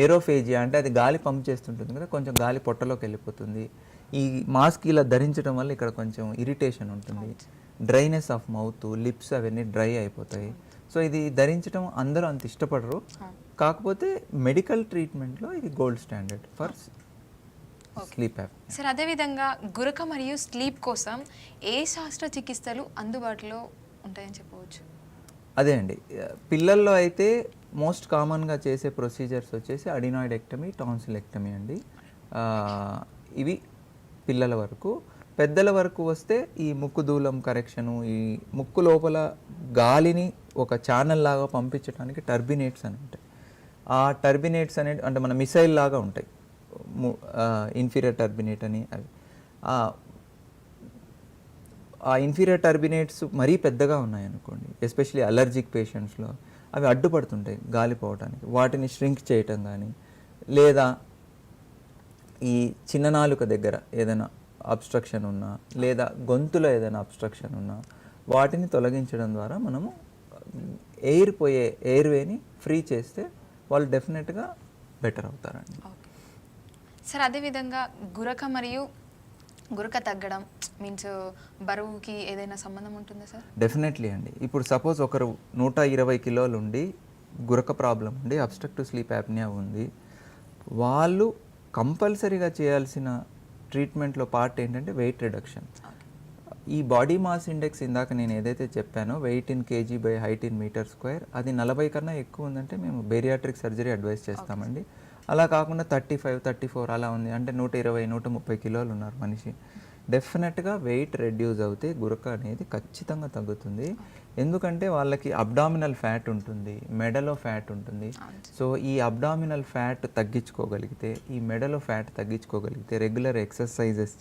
ఏరోఫేజియా అంటే అది గాలి పంప్ చేస్తుంటుంది కదా, కొంచెం గాలి పొట్టలోకి వెళ్ళిపోతుంది. ఈ మాస్క్ ఇలా ధరించడం వల్ల ఇక్కడ కొంచెం ఇరిటేషన్ ఉంటుంది, డ్రైనెస్ ఆఫ్ మౌత్, లిప్స్ అవన్నీ డ్రై అయిపోతాయి. సో ఇది ధరించడం అందరూ అంత ఇష్టపడరు. కాకపోతే మెడికల్ ట్రీట్మెంట్లో ఇది gold standard for sleep app. Sir అదేవిధంగా గురక మరియు స్లీప్ కోసం ఏ శస్త్రచికిత్సలు అందుబాటులో ఉంటాయని చెప్పవచ్చు? అదే అండి, పిల్లల్లో అయితే మోస్ట్ కామన్గా చేసే ప్రొసీజర్స్ వచ్చేసి అడినాయిడెక్టమీ, టాన్సిలెక్టమీ అండి. ఇవి పిల్లల వరకు. పెద్దల వరకు వస్తే ఈ ముక్కు దూలం కరెక్షను, ఈ ముక్కు లోపల గాలిని ఒక ఛానల్ లాగా పంపించడానికి టర్బినేట్స్ అని ఉంటాయి. ఆ టర్బినేట్స్ అనేది అంటే మన మిసైల్ లాగా ఉంటాయి, ఇన్ఫీరియర్ టర్బినేట్ అని. అవి ఆ ఇన్ఫీరియర్ టర్బినేట్స్ మరీ పెద్దగా ఉన్నాయనుకోండి, ఎస్పెషలీ అలర్జిక్ పేషెంట్స్లో అవి అడ్డుపడుతుంటాయి గాలి పోవడానికి. వాటిని ష్రింక్ చేయటం కానీ, లేదా ఈ చిన్ననాలుక దగ్గర ఏదైనా అబ్స్ట్రక్షన్ ఉన్నా, లేదా గొంతులో ఏదైనా అబ్స్ట్రక్షన్ ఉన్నా వాటిని తొలగించడం ద్వారా మనము ఎయిర్వేని ఫ్రీ చేస్తే వాళ్ళు డెఫినెట్గా బెటర్ అవుతారండి. సార్ అదేవిధంగా గురక మరియు గురక తగ్గడం మీన్స్ బరువుకి ఏదైనా సంబంధం ఉంటుందా సార్? డెఫినెట్లీ అండి. ఇప్పుడు సపోజ్ ఒకరు 120 కిలోలు ఉండి గురక ప్రాబ్లం ఉండి అబ్స్ట్రక్టివ్ స్లీప్ యాప్నియా ఉంది, వాళ్ళు కంపల్సరీగా చేయాల్సిన ట్రీట్మెంట్లో పార్ట్ ఏంటంటే వెయిట్ రిడక్షన్. ఈ బాడీ మాస్ ఇండెక్స్ ఇందాక నేను ఏదైతే చెప్పానో weight in KG by height in metre square, అది 40 కన్నా ఎక్కువ ఉందంటే మేము బేరియాట్రిక్ సర్జరీ అడ్వైస్ చేస్తామండి. అలా కాకుండా 35, 34 అలా ఉంది అంటే 120, 130 కిలోలు ఉన్నారు మనిషి, డెఫినెట్గా వెయిట్ రెడ్యూస్ అవుతే గురక అనేది ఖచ్చితంగా తగ్గుతుంది. ఎందుకంటే వాళ్ళకి అబ్డామినల్ ఫ్యాట్ ఉంటుంది, మెడలో ఫ్యాట్ ఉంటుంది. సో ఈ అబ్డామినల్ ఫ్యాట్ తగ్గించుకోగలిగితే, ఈ మెడలో ఫ్యాట్ తగ్గించుకోగలిగితే రెగ్యులర్ ఎక్సర్సైజెస్